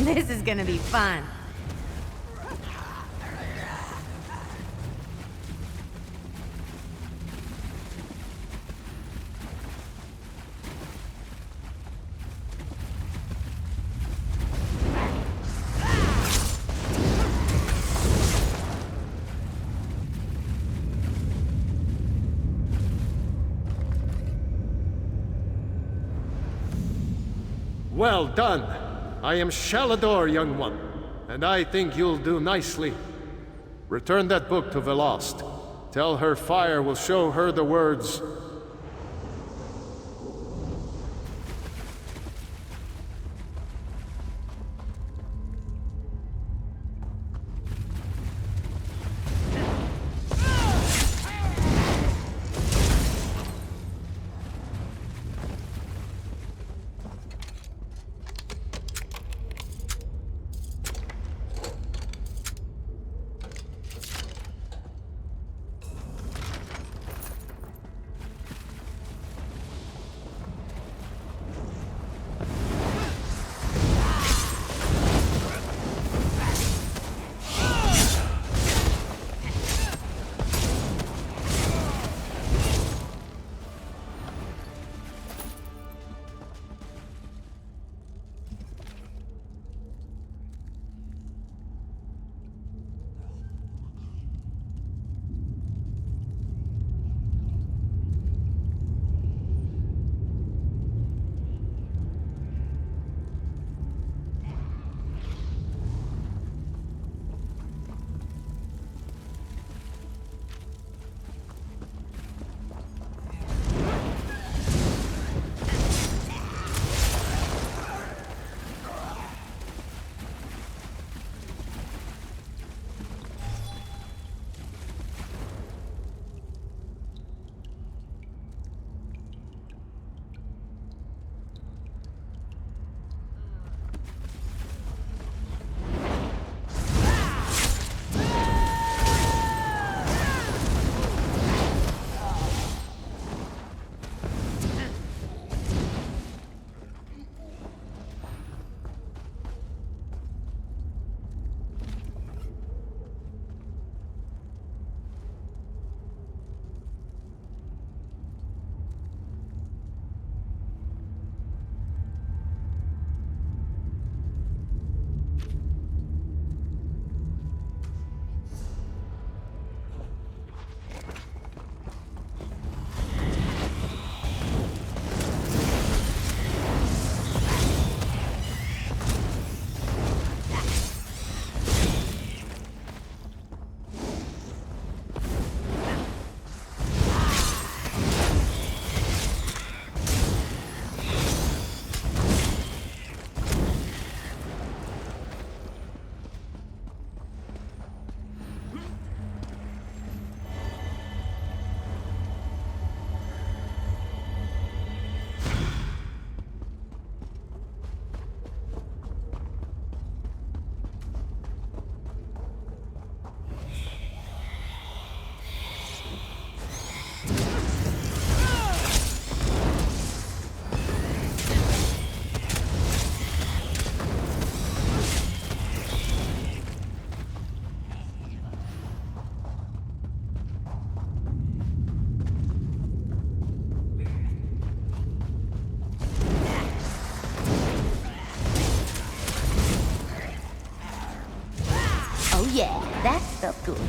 This is gonna be fun. Well done. I am Shalador, young one, and I think you'll do nicely. Return that book to Valaste. Tell her fire will show her the words. Yeah, that felt good.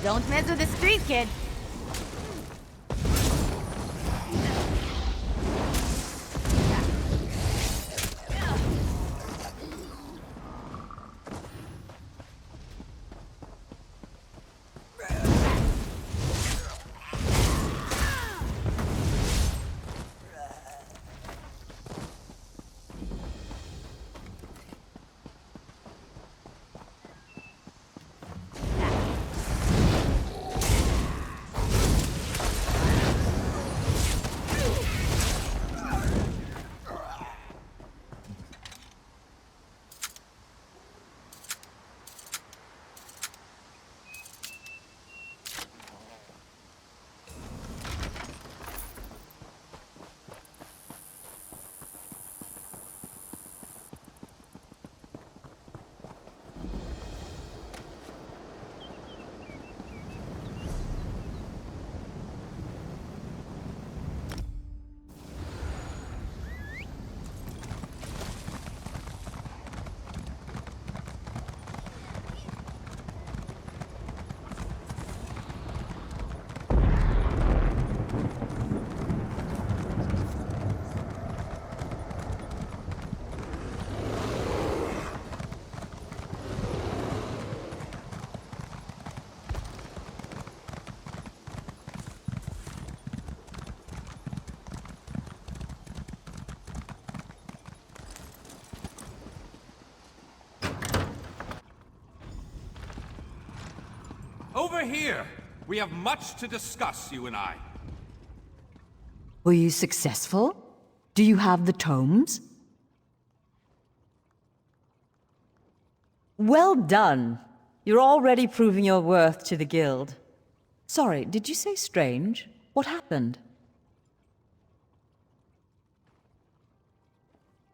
Don't mess with the street kid. Over here! We have much to discuss, you and I. Were you successful? Do you have the tomes? Well done. You're already proving your worth to the guild. Sorry, did you say strange? What happened?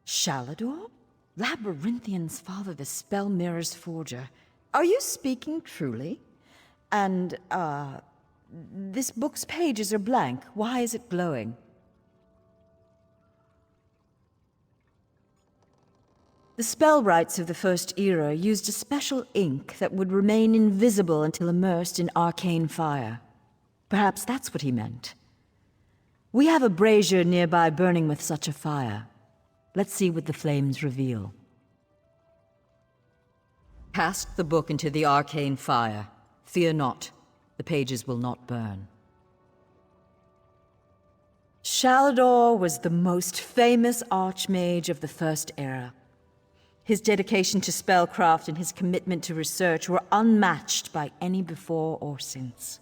Shalador? Labyrinthian's father, the Spell Mirror's forger. Are you speaking truly? And, this book's pages are blank. Why is it glowing? The spellwrights of the First Era used a special ink that would remain invisible until immersed in arcane fire. Perhaps that's what he meant. We have a brazier nearby burning with such a fire. Let's see what the flames reveal. Cast the book into the arcane fire. Fear not, the pages will not burn. Shalador was the most famous archmage of the First Era. His dedication to spellcraft and his commitment to research were unmatched by any before or since.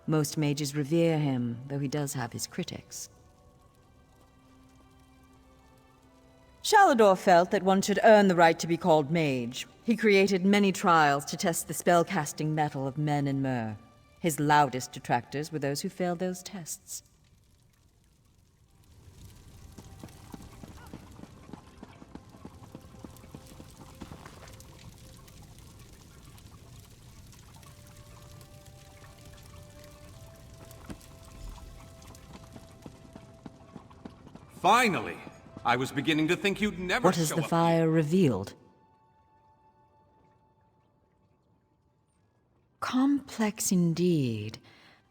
Most mages revere him, though he does have his critics. Shalador felt that one should earn the right to be called mage. He created many trials to test the spellcasting mettle of men in Myr. His loudest detractors were those who failed those tests. Finally! I was beginning to think you'd never What has show the up. fire revealed? Complex indeed.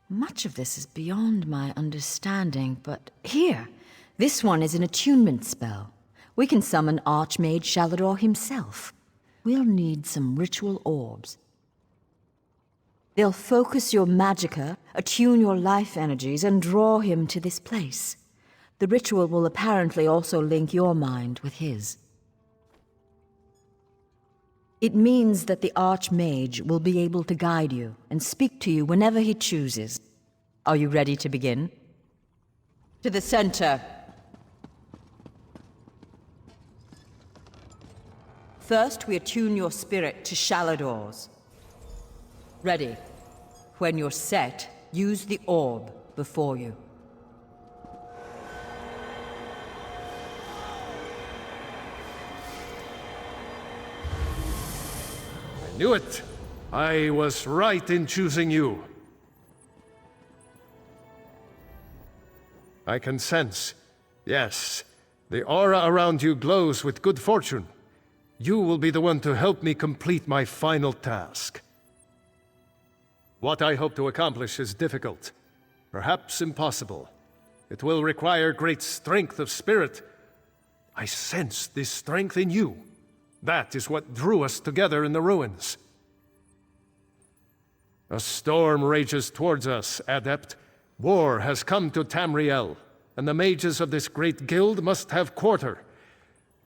Much of this is beyond my understanding, but here, this one is an attunement spell. We can summon Archmage Shalador himself. We'll need some ritual orbs. They'll focus your magicka, attune your life energies, and draw him to this place. The ritual will apparently also link your mind with his. It means that the Archmage will be able to guide you and speak to you whenever he chooses. Are you ready to begin? To the center. First, we attune your spirit to Shalador's. Ready. When you're set, use the orb before you. Knew it! I was right in choosing you. I can sense. Yes, the aura around you glows with good fortune. You will be the one to help me complete my final task. What I hope to accomplish is difficult, perhaps impossible. It will require great strength of spirit. I sense this strength in you. That is what drew us together in the ruins. A storm rages towards us, Adept. War has come to Tamriel, and the mages of this great guild must have quarter.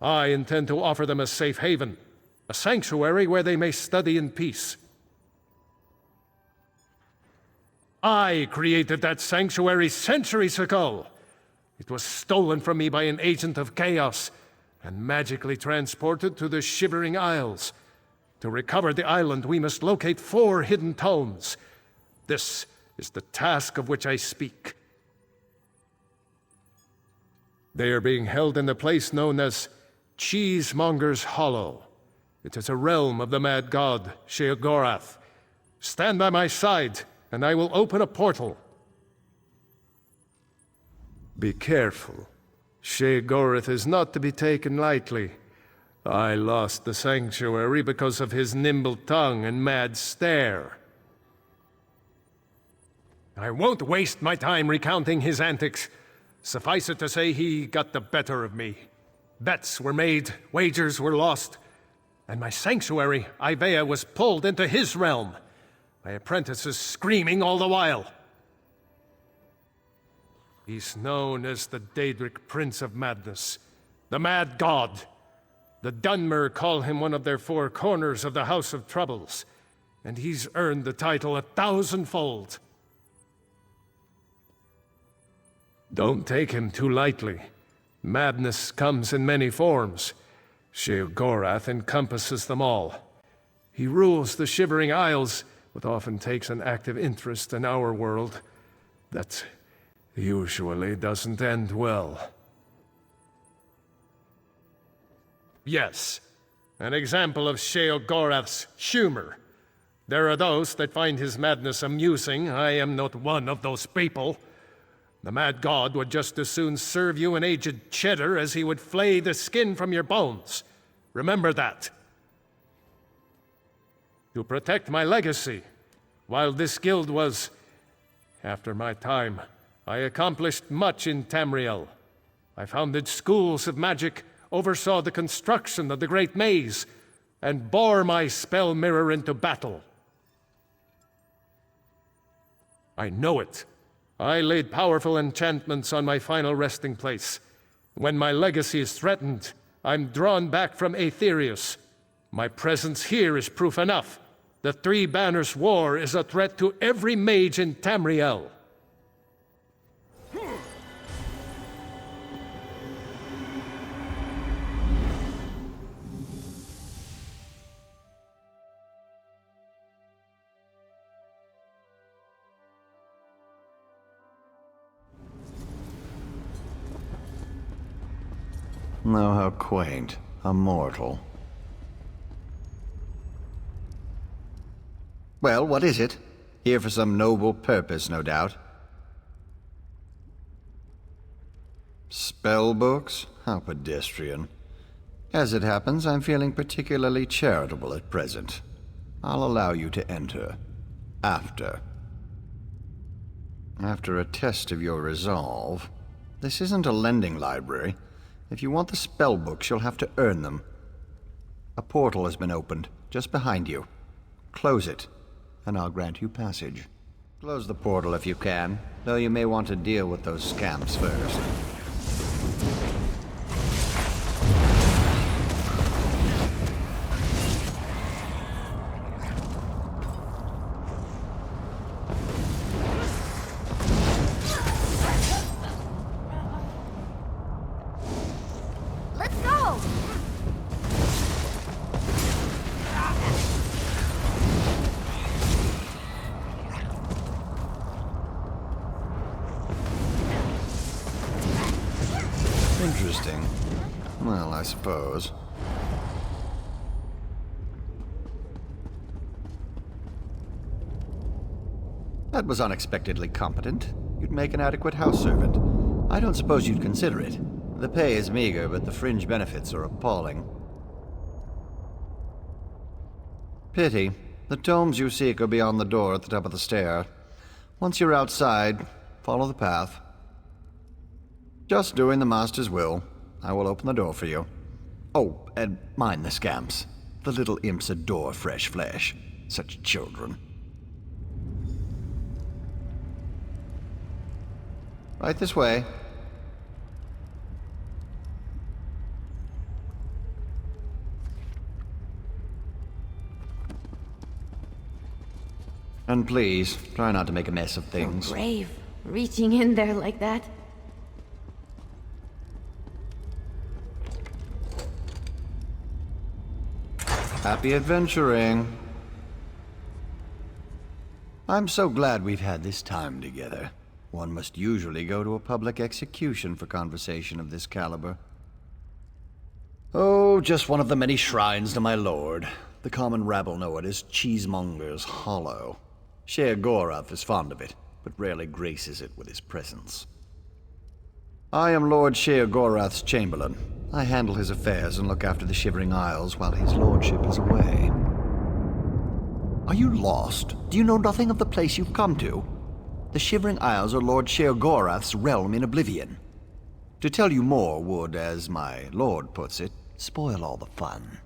I intend to offer them a safe haven, a sanctuary where they may study in peace. I created that sanctuary centuries ago. It was stolen from me by an agent of chaos and magically transported to the Shivering Isles. To recover the island, we must locate 4 hidden tomes. This is the task of which I speak. They are being held in the place known as Cheesemonger's Hollow. It is a realm of the mad god, Sheogorath. Stand by my side, and I will open a portal. Be careful. Sheogorath is not to be taken lightly. I lost the sanctuary because of his nimble tongue and mad stare. I won't waste my time recounting his antics. Suffice it to say, he got the better of me. Bets were made, wagers were lost, and my sanctuary, Ivea, was pulled into his realm. My apprentices screaming all the while. He's known as the Daedric Prince of Madness, the Mad God. The Dunmer call him one of their 4 corners of the House of Troubles, and he's earned the title 1,000-fold. Don't take him too lightly. Madness comes in many forms. Sheogorath encompasses them all. He rules the Shivering Isles, but often takes an active interest in our world. That usually doesn't end well. Yes, an example of Sheogorath's humor. There are those that find his madness amusing. I am not one of those people. The mad god would just as soon serve you an aged cheddar as he would flay the skin from your bones. Remember that. To protect my legacy, while this guild was, after my time, I accomplished much in Tamriel. I founded schools of magic, oversaw the construction of the Great Maze, and bore my spell mirror into battle. I know it. I laid powerful enchantments on my final resting place. When my legacy is threatened, I'm drawn back from Aetherius. My presence here is proof enough. The 3 Banners War is a threat to every mage in Tamriel. Oh, how quaint. A mortal. Well, what is it? Here for some noble purpose, no doubt. Spell books? How pedestrian. As it happens, I'm feeling particularly charitable at present. I'll allow you to enter. After a test of your resolve. This isn't a lending library. If you want the spell books, you'll have to earn them. A portal has been opened, just behind you. Close it, and I'll grant you passage. Close the portal if you can, though you may want to deal with those scamps first. Let's go! Interesting. Well, I suppose. That was unexpectedly competent. You'd make an adequate house servant. I don't suppose you'd consider it. The pay is meager, but the fringe benefits are appalling. Pity. The tomes you seek are beyond the door at the top of the stair. Once you're outside, follow the path. Just doing the Master's will. I will open the door for you. Oh, and mind the scamps. The little imps adore fresh flesh. Such children. Right this way. And please, try not to make a mess of things. You're brave, reaching in there like that. Happy adventuring. I'm so glad we've had this time together. One must usually go to a public execution for conversation of this caliber. Oh, just one of the many shrines to my lord. The common rabble know it as Cheesemonger's Hollow. Sheogorath is fond of it, but rarely graces it with his presence. I am Lord Sheogorath's Chamberlain. I handle his affairs and look after the Shivering Isles while his lordship is away. Are you lost? Do you know nothing of the place you've come to? The Shivering Isles are Lord Sheogorath's realm in oblivion. To tell you more would, as my lord puts it, spoil all the fun.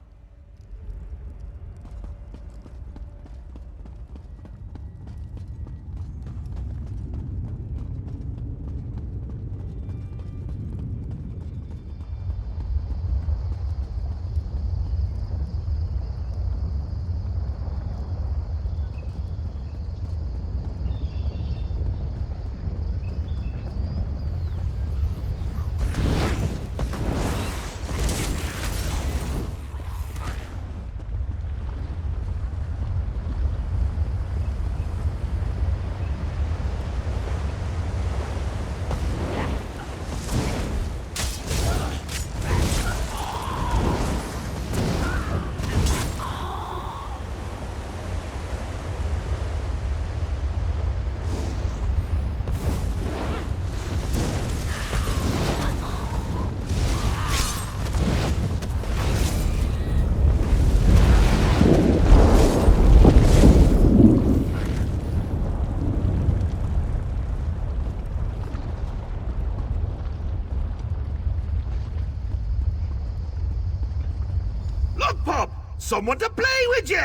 Someone to play with you!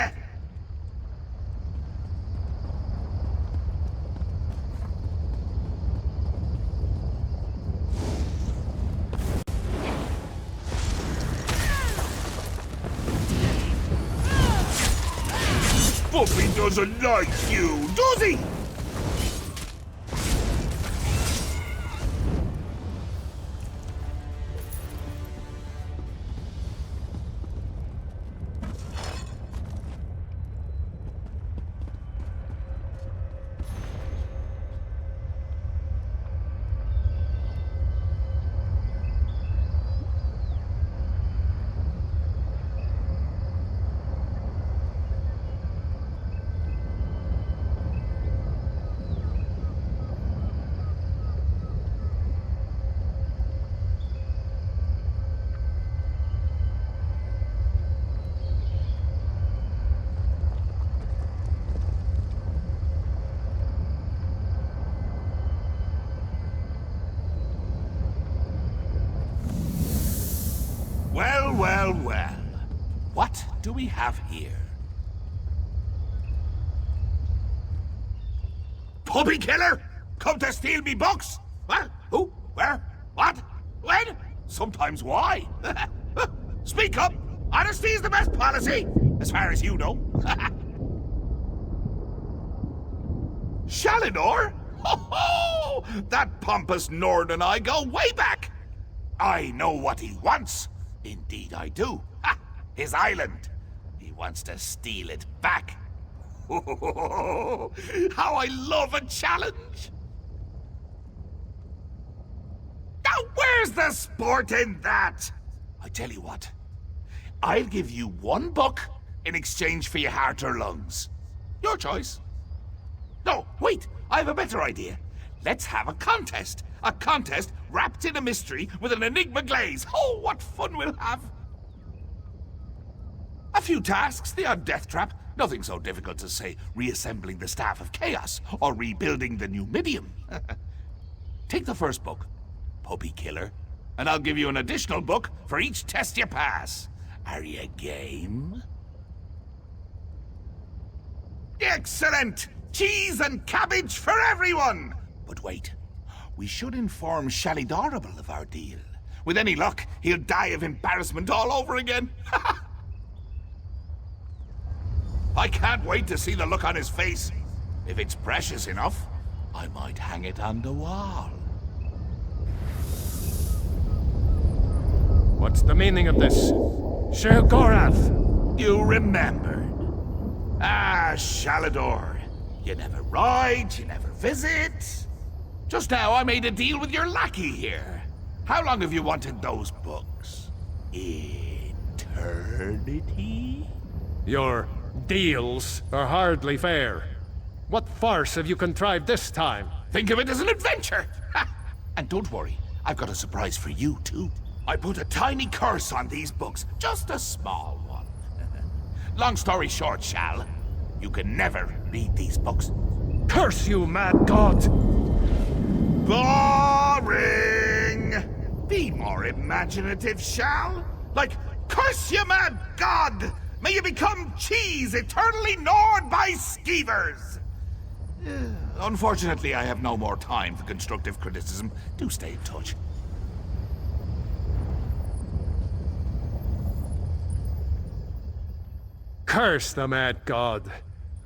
Bumpy doesn't like you, does he? Well, what do we have here? Puppy killer? Come to steal me books? What? Who? Where? What? When? Sometimes why? Speak up! Honesty is the best policy, as far as you know. Shalinor? Ho-ho! That pompous Nord and I go way back. I know what he wants. Indeed I do. Ha! His island. He wants to steal it back. How I love a challenge! Now where's the sport in that? I tell you what. I'll give you one book in exchange for your heart or lungs. Your choice. No, wait. I have a better idea. Let's have a contest. A contest wrapped in a mystery with an enigma glaze. Oh, what fun we'll have! A few tasks, the odd death trap. Nothing so difficult as, say, reassembling the Staff of Chaos or rebuilding the Numidium. Take the first book, Puppy Killer, and I'll give you an additional book for each test you pass. Are you game? Excellent! Cheese and cabbage for everyone! But wait, we should inform Shalidorable of our deal. With any luck, he'll die of embarrassment all over again. I can't wait to see the look on his face. If it's precious enough, I might hang it on the wall. What's the meaning of this? Sher-Gorath! You remembered. Ah, Shalador. You never ride, you never visit. Just now I made a deal with your lackey here. How long have you wanted those books? Eternity? Your deals are hardly fair. What farce have you contrived this time? Think of it as an adventure! And don't worry, I've got a surprise for you, too. I put a tiny curse on these books, just a small one. Long story short, Shal, you can never read these books. Curse you, mad god! Boring! Be more imaginative, Shal. Like, curse you, mad god! May you become cheese eternally gnawed by skeevers! Unfortunately, I have no more time for constructive criticism. Do stay in touch. Curse the mad god.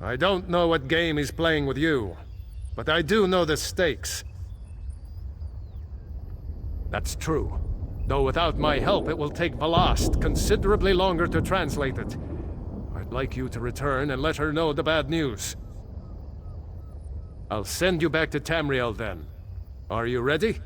I don't know what game he's playing with you, but I do know the stakes. That's true. Though without my help, it will take Valaste considerably longer to translate it. I'd like you to return and let her know the bad news. I'll send you back to Tamriel then. Are you ready?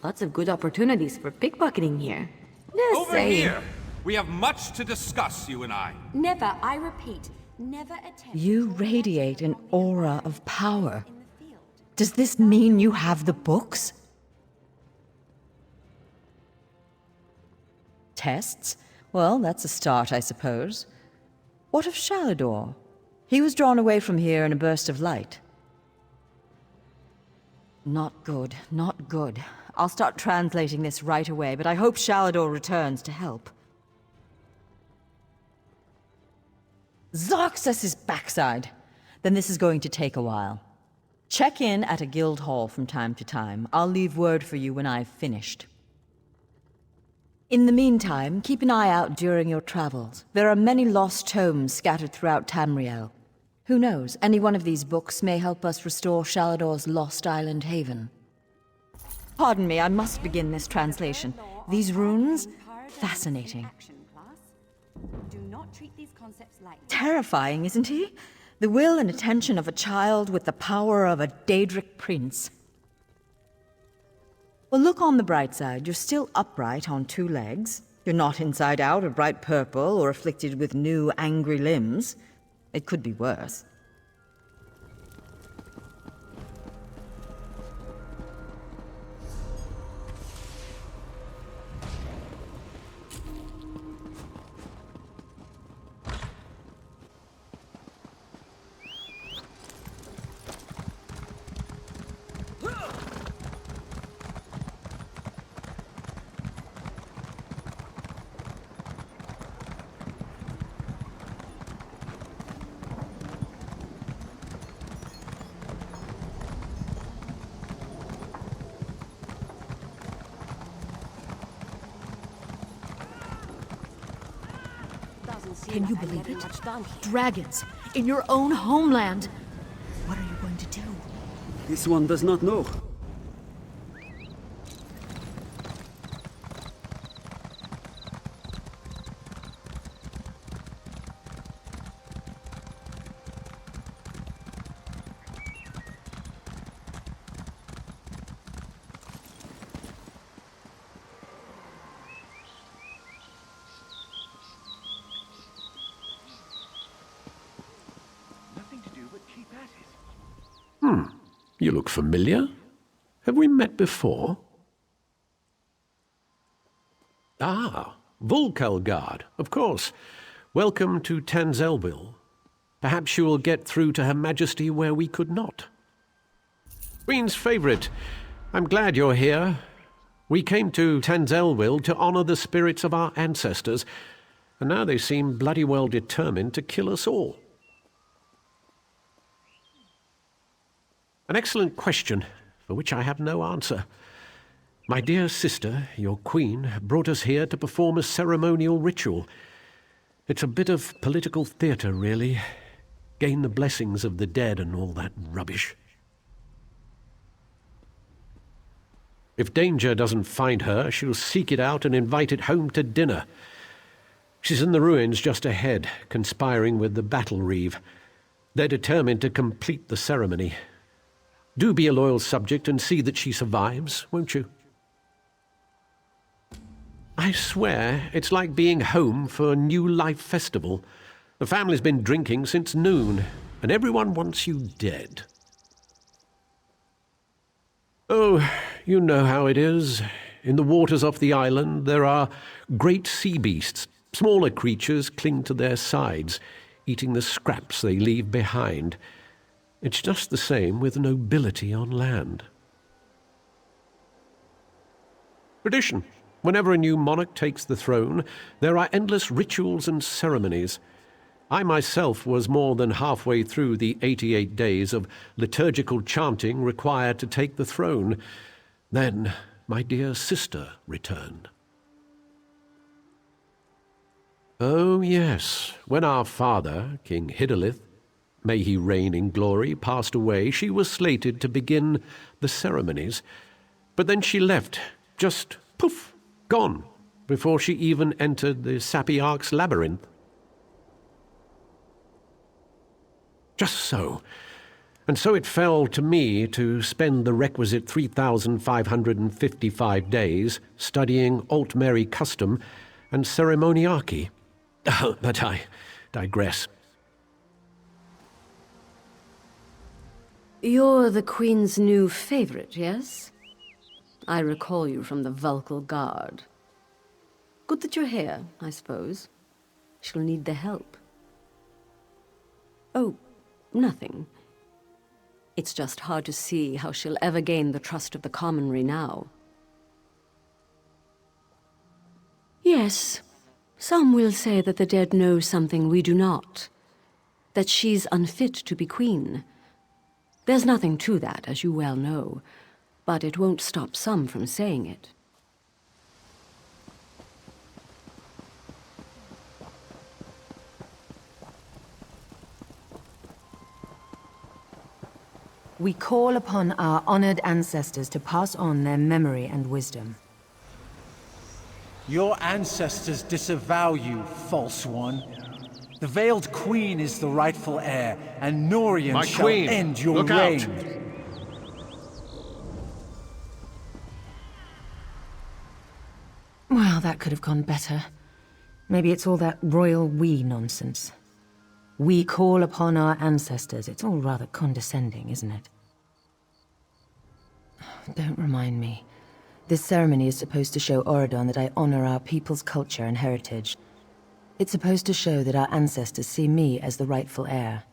Lots of good opportunities for pickpocketing here. Just Over saying. here! We have much to discuss, you and I. Never, I repeat, never attempt. You radiate an aura of power. Does this mean you have the books? Tests? Well, that's a start, I suppose. What of Shalador? He was drawn away from here in a burst of light. Not good, not good. I'll start translating this right away, but I hope Shalador returns to help. Zarxus' backside! Then this is going to take a while. Check in at a guild hall from time to time. I'll leave word for you when I've finished. In the meantime, keep an eye out during your travels. There are many lost tomes scattered throughout Tamriel. Who knows, any one of these books may help us restore Shalador's lost island haven. Pardon me, I must begin this translation. These runes? Fascinating. Do not treat these concepts lightly. Terrifying, isn't he? The will and attention of a child with the power of a Daedric prince. Well, look on the bright side. You're still upright on two legs. You're not inside out or bright purple or afflicted with new angry limbs. It could be worse. Can you believe it? Dragons in your own homeland. What are you going to do? This one does not know. Nothing to do You look familiar. Have we met before? Ah, Volkelgard, of course. Welcome to Tanzelwil. Perhaps you will get through to Her Majesty where we could not. Queen's favourite, I'm glad you're here. We came to Tanzelwil to honour the spirits of our ancestors, and now they seem bloody well determined to kill us all. An excellent question, for which I have no answer. My dear sister, your queen, brought us here to perform a ceremonial ritual. It's a bit of political theatre, really. Gain the blessings of the dead and all that rubbish. If danger doesn't find her, she'll seek it out and invite it home to dinner. She's in the ruins just ahead, conspiring with the battle reeve. They're determined to complete the ceremony. Do be a loyal subject and see that she survives, won't you? I swear, it's like being home for a New Life festival. The family's been drinking since noon, and everyone wants you dead. Oh, you know how it is. In the waters off the island, there are great sea beasts. Smaller creatures cling to their sides, eating the scraps they leave behind. It's just the same with nobility on land. Tradition. Whenever a new monarch takes the throne, there are endless rituals and ceremonies. I myself was more than halfway through the 88 days of liturgical chanting required to take the throne. Then my dear sister returned. Oh yes, when our father, King Hidalith, may he reign in glory, passed away, she was slated to begin the ceremonies. But then she left, just poof, gone, before she even entered the Sapiarch's labyrinth. Just so. And so it fell to me to spend the requisite 3,555 days studying Altmeri custom and ceremoniarchy. But I digress. You're the Queen's new favorite, yes? I recall you from the Vulcal Guard. Good that you're here, I suppose. She'll need the help. Oh, nothing. It's just hard to see how she'll ever gain the trust of the commonry now. Yes, some will say that the dead know something we do not. That she's unfit to be queen. There's nothing to that, as you well know, but it won't stop some from saying it. We call upon our honored ancestors to pass on their memory and wisdom. Your ancestors disavow you, false one. The Veiled Queen is the rightful heir, and Norian shall end your reign. Out. Well, that could have gone better. Maybe it's all that royal we nonsense. We call upon our ancestors. It's all rather condescending, isn't it? Don't remind me. This ceremony is supposed to show Oridon that I honor our people's culture and heritage. It's supposed to show that our ancestors see me as the rightful heir.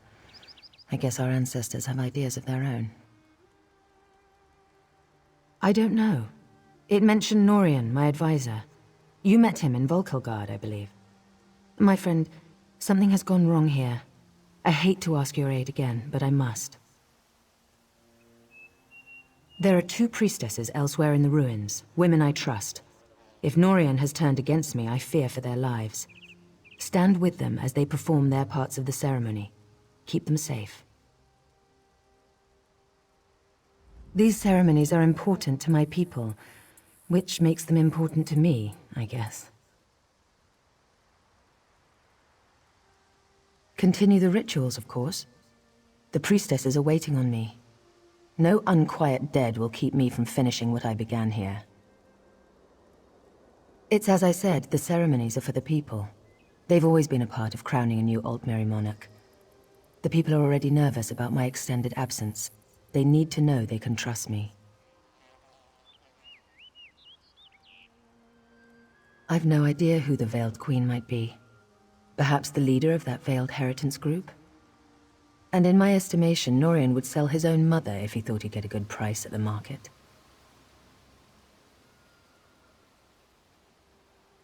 I guess our ancestors have ideas of their own. I don't know. It mentioned Norian, my advisor. You met him in Volkelgard, I believe. My friend, something has gone wrong here. I hate to ask your aid again, but I must. There are 2 priestesses elsewhere in the ruins, women I trust. If Norian has turned against me, I fear for their lives. Stand with them as they perform their parts of the ceremony. Keep them safe. These ceremonies are important to my people, which makes them important to me, I guess. Continue the rituals, of course. The priestesses are waiting on me. No unquiet dead will keep me from finishing what I began here. It's as I said, the ceremonies are for the people. They've always been a part of crowning a new Altmeri monarch. The people are already nervous about my extended absence. They need to know they can trust me. I've no idea who the Veiled Queen might be. Perhaps the leader of that Veiled Heritance group? And in my estimation, Norian would sell his own mother if he thought he'd get a good price at the market.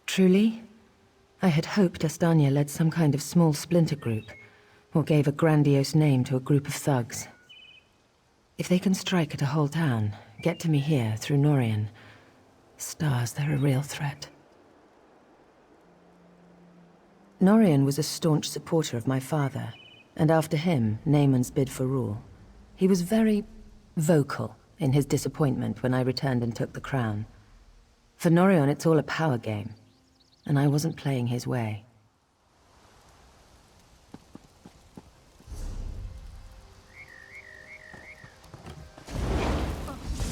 Truly? I had hoped Astanya led some kind of small splinter group, or gave a grandiose name to a group of thugs. If they can strike at a whole town, get to me here through Norian, stars, they're a real threat. Norian was a staunch supporter of my father, and after him, Naaman's bid for rule. He was very vocal in his disappointment when I returned and took the crown. For Norian, it's all a power game, and I wasn't playing his way.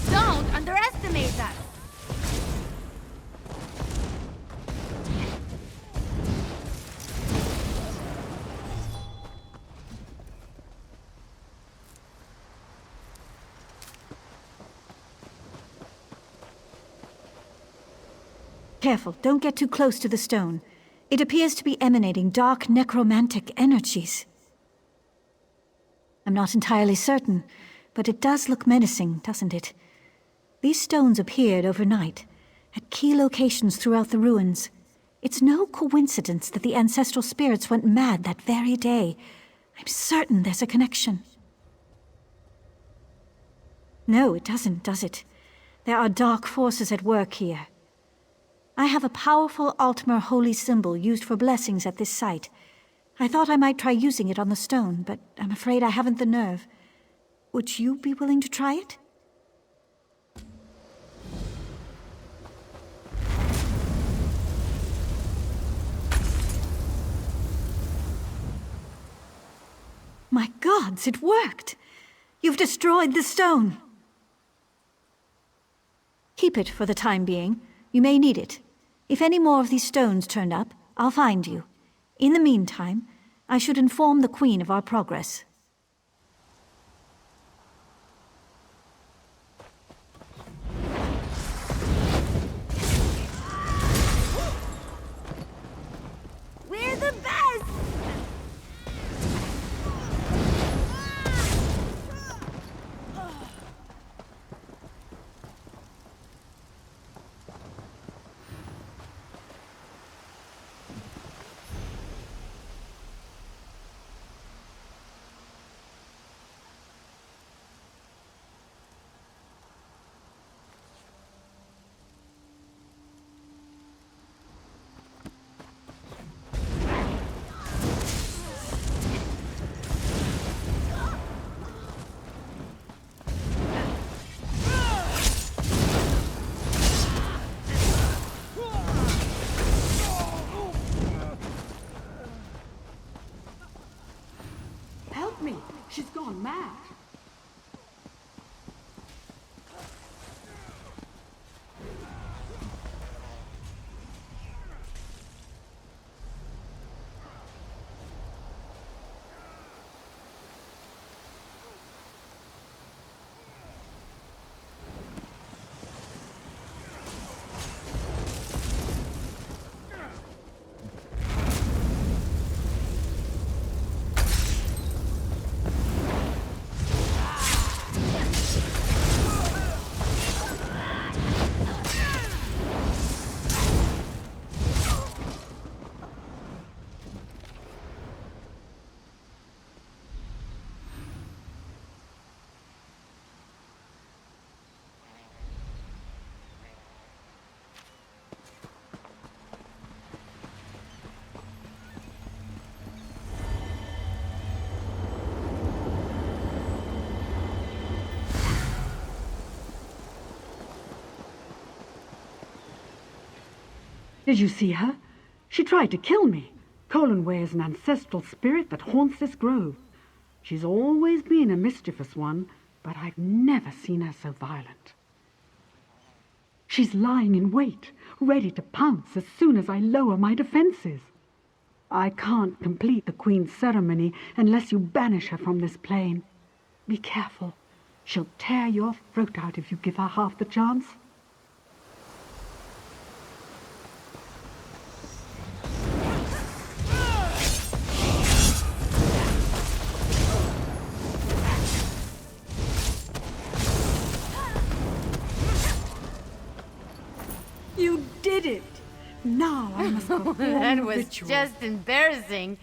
Don't underestimate us! Careful, don't get too close to the stone. It appears to be emanating dark necromantic energies. I'm not entirely certain, but it does look menacing, doesn't it? These stones appeared overnight, at key locations throughout the ruins. It's no coincidence that the ancestral spirits went mad that very day. I'm certain there's a connection. No, it doesn't, does it? There are dark forces at work here. I have a powerful Altmer holy symbol used for blessings at this site. I thought I might try using it on the stone, but I'm afraid I haven't the nerve. Would you be willing to try it? My gods, it worked! You've destroyed the stone! Keep it for the time being. You may need it. If any more of these stones turn up, I'll find you. In the meantime, I should inform the Queen of our progress. We're the best! She's gone mad. Did you see her? She tried to kill me. Colanway is an ancestral spirit that haunts this grove. She's always been a mischievous one, but I've never seen her so violent. She's lying in wait, ready to pounce as soon as I lower my defenses. I can't complete the Queen's ceremony unless you banish her from this plane. Be careful. She'll tear your throat out if you give her half the chance. You did it! Now I must perform That the was ritual. just embarrassing.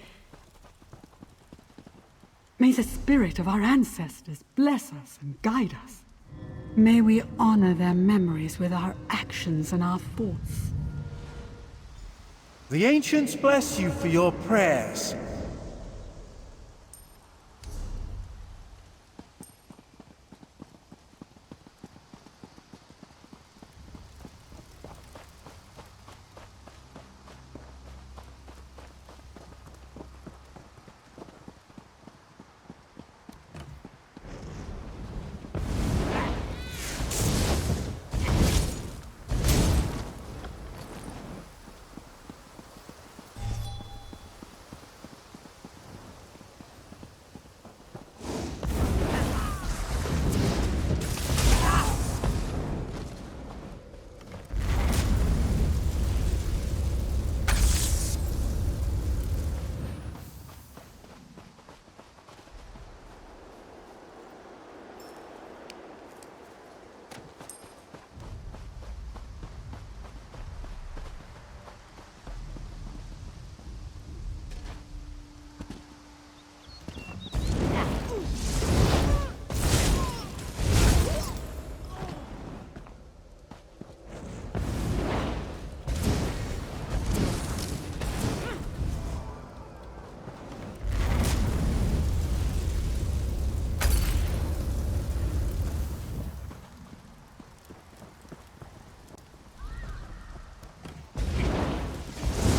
May the spirit of our ancestors bless us and guide us. May we honor their memories with our actions and our thoughts. The ancients bless you for your prayers.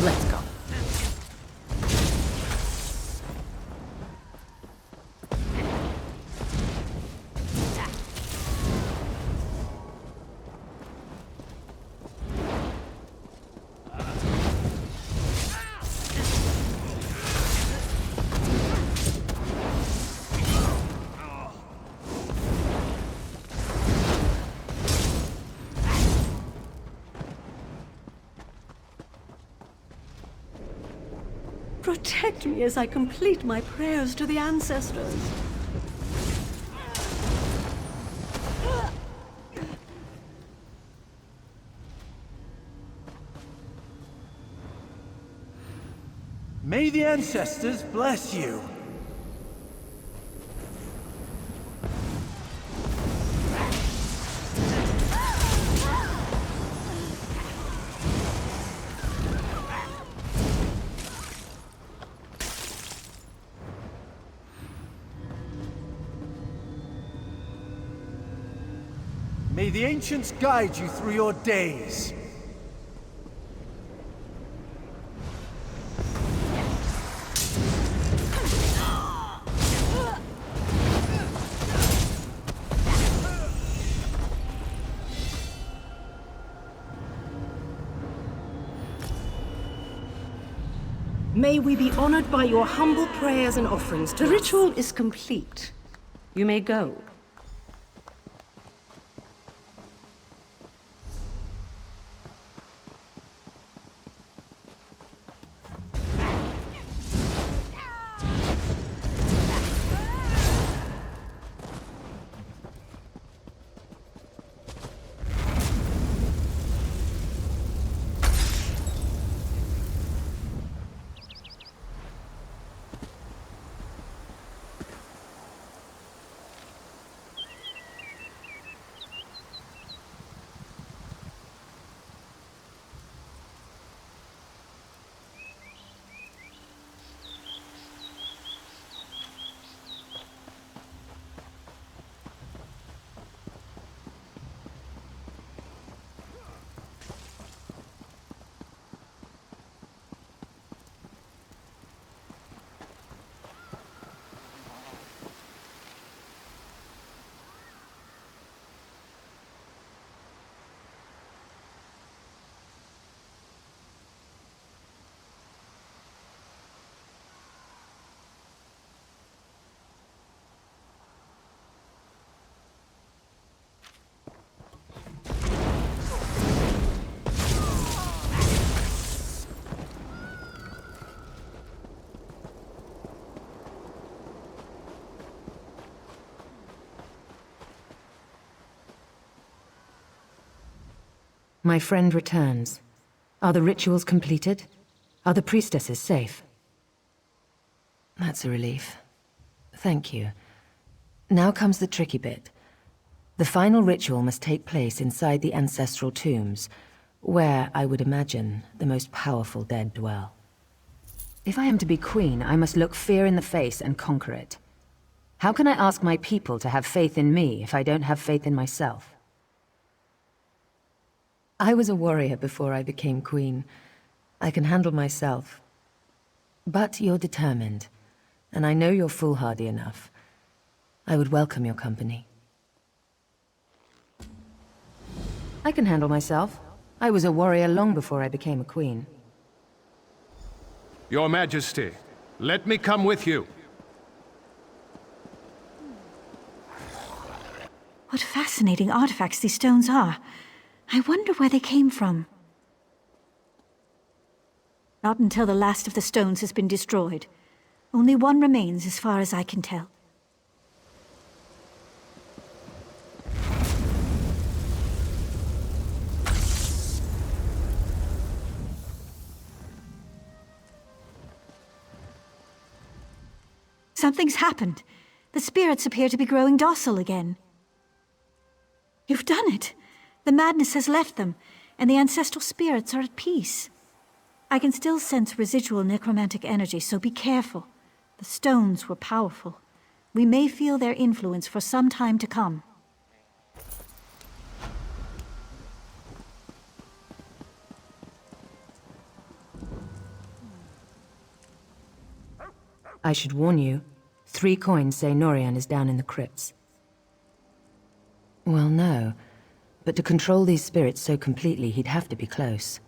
Let's go. Protect me as I complete my prayers to the ancestors. May the ancestors bless you. May the ancients guide you through your days. May we be honored by your humble prayers and offerings to us. The ritual is complete. You may go. My friend returns. Are the rituals completed? Are the priestesses safe? That's a relief. Thank you. Now comes the tricky bit. The final ritual must take place inside the ancestral tombs, where, I would imagine, the most powerful dead dwell. If I am to be queen, I must look fear in the face and conquer it. How can I ask my people to have faith in me if I don't have faith in myself? I was a warrior before I became queen. I can handle myself. But you're determined, and I know you're foolhardy enough. I would welcome your company. I can handle myself. I was a warrior long before I became a queen. Your Majesty, let me come with you. What fascinating artifacts these stones are. I wonder where they came from. Not until the last of the stones has been destroyed. Only one remains as far as I can tell. Something's happened. The spirits appear to be growing docile again. You've done it. The madness has left them, and the ancestral spirits are at peace. I can still sense residual necromantic energy, so be careful. The stones were powerful. We may feel their influence for some time to come. I should warn you. 3 coins say Norian is down in the crypts. Well, no. But to control these spirits so completely, he'd have to be close.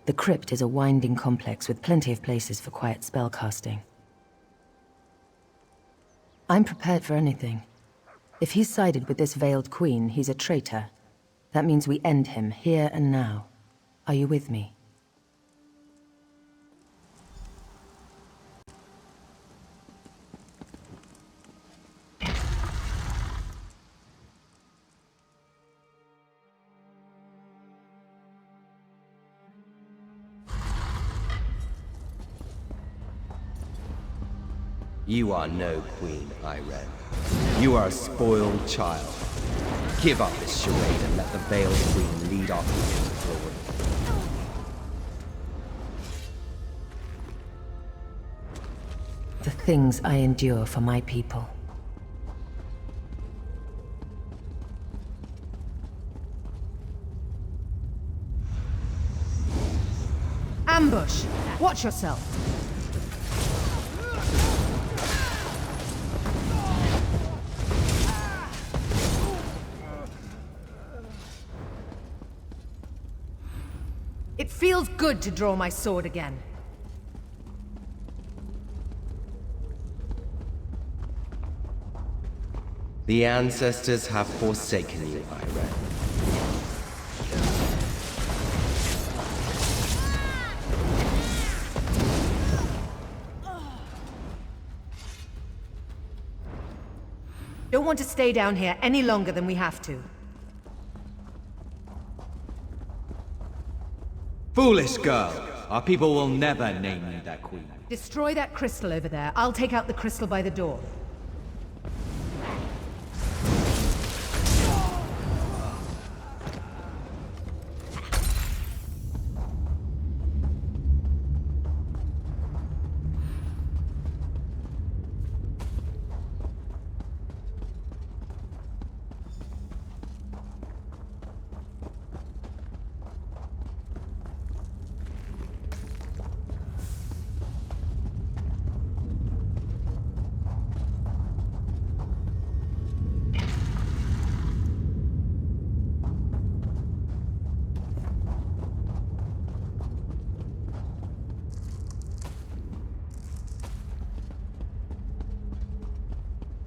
The crypt is a winding complex with plenty of places for quiet spellcasting. I'm prepared for anything. If he's sided with this veiled queen, he's a traitor. That means we end him here and now. Are you with me? You are no queen, Irem. You are a spoiled child. Give up this charade and let the veiled queen lead our people forward. The things I endure for my people. Ambush! Watch yourself! It feels good to draw my sword again. The ancestors have forsaken you, Irem. Don't want to stay down here any longer than we have to. Foolish girl! Our people will never name you their queen. Destroy that crystal over there. I'll take out the crystal by the door.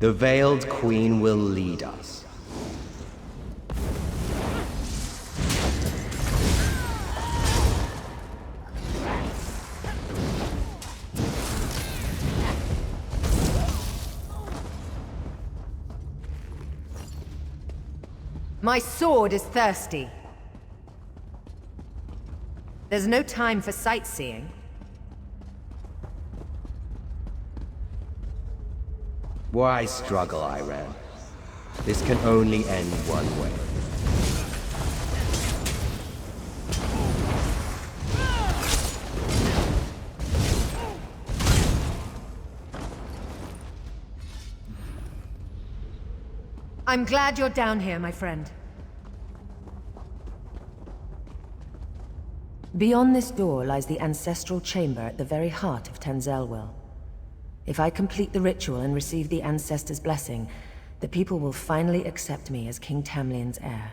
The veiled queen will lead us. My sword is thirsty. There's no time for sightseeing. Why struggle, Iran? This can only end one way. I'm glad you're down here, my friend. Beyond this door lies the ancestral chamber at the very heart of Tanzelwil. If I complete the ritual and receive the ancestor's blessing, the people will finally accept me as King Tamliel's heir.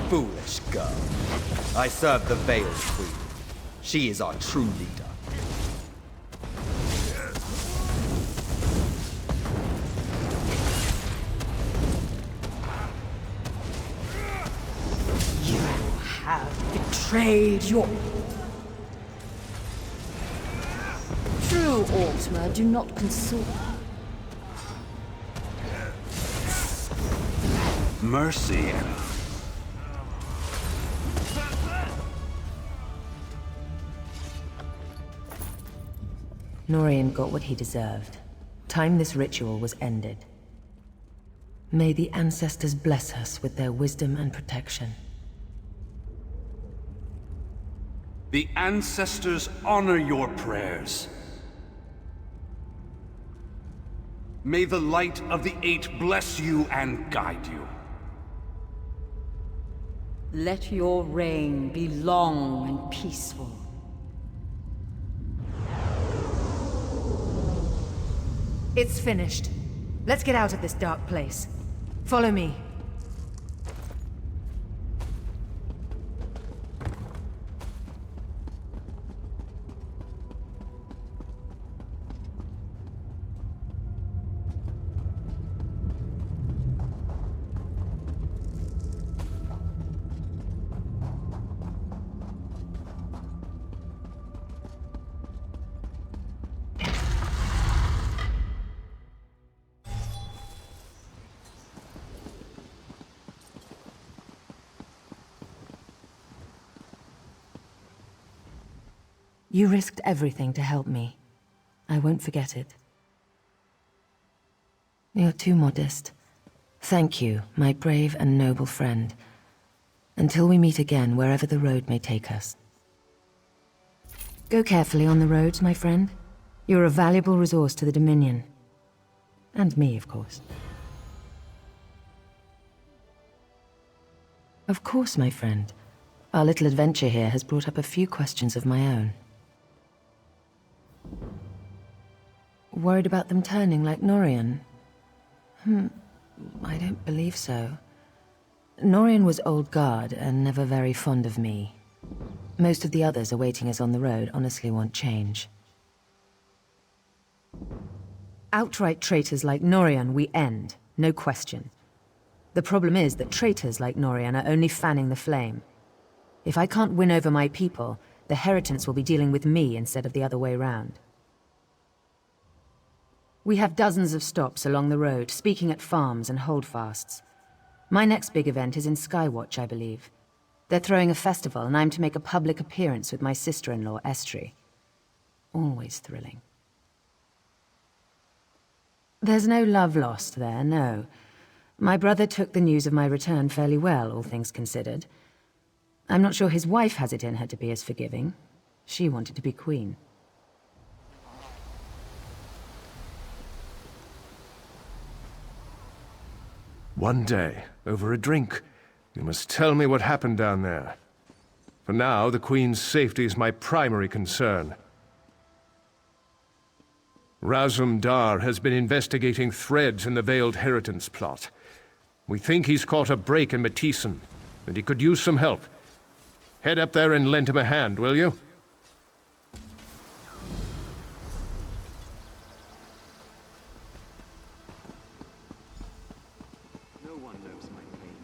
Foolish girl. I serve the Veiled Queen. She is our true leader. You have betrayed your... True, Altmer, do not consort. Mercy. Norian got what he deserved. Time this ritual was ended. May the ancestors bless us with their wisdom and protection. The ancestors honor your prayers. May the light of the Eight bless you and guide you. Let your reign be long and peaceful. It's finished. Let's get out of this dark place. Follow me. You risked everything to help me. I won't forget it. You're too modest. Thank you, my brave and noble friend. Until we meet again, wherever the road may take us. Go carefully on the roads, my friend. You're a valuable resource to the Dominion. And me, of course. Of course, my friend. Our little adventure here has brought up a few questions of my own. Worried about them turning like Norian? I don't believe so. Norian was old guard and never very fond of me. Most of the others awaiting us on the road honestly want change. Outright traitors like Norian we end, no question. The problem is that traitors like Norian are only fanning the flame. If I can't win over my people, the Heritants will be dealing with me instead of the other way round. We have dozens of stops along the road, speaking at farms and holdfasts. My next big event is in Skywatch, I believe. They're throwing a festival, and I'm to make a public appearance with my sister-in-law, Estri. Always thrilling. There's no love lost there, no. My brother took the news of my return fairly well, all things considered. I'm not sure his wife has it in her to be as forgiving. She wanted to be queen. One day, over a drink, you must tell me what happened down there. For now, the Queen's safety is my primary concern. Razum Dar has been investigating threads in the Veiled Heritance plot. We think he's caught a break in Matisen, and he could use some help. Head up there and lend him a hand, will you? No one knows my pain.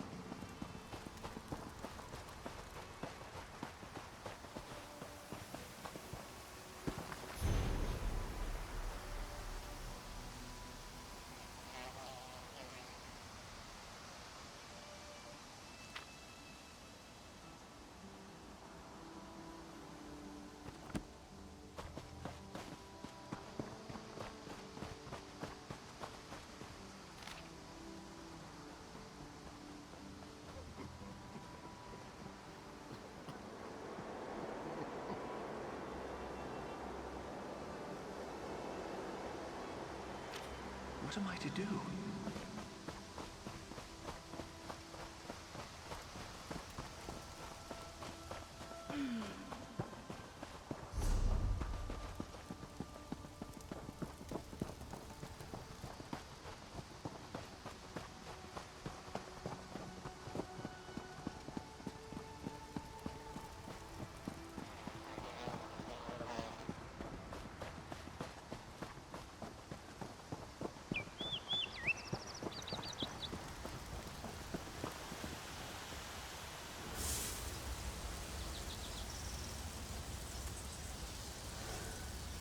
What am I to do?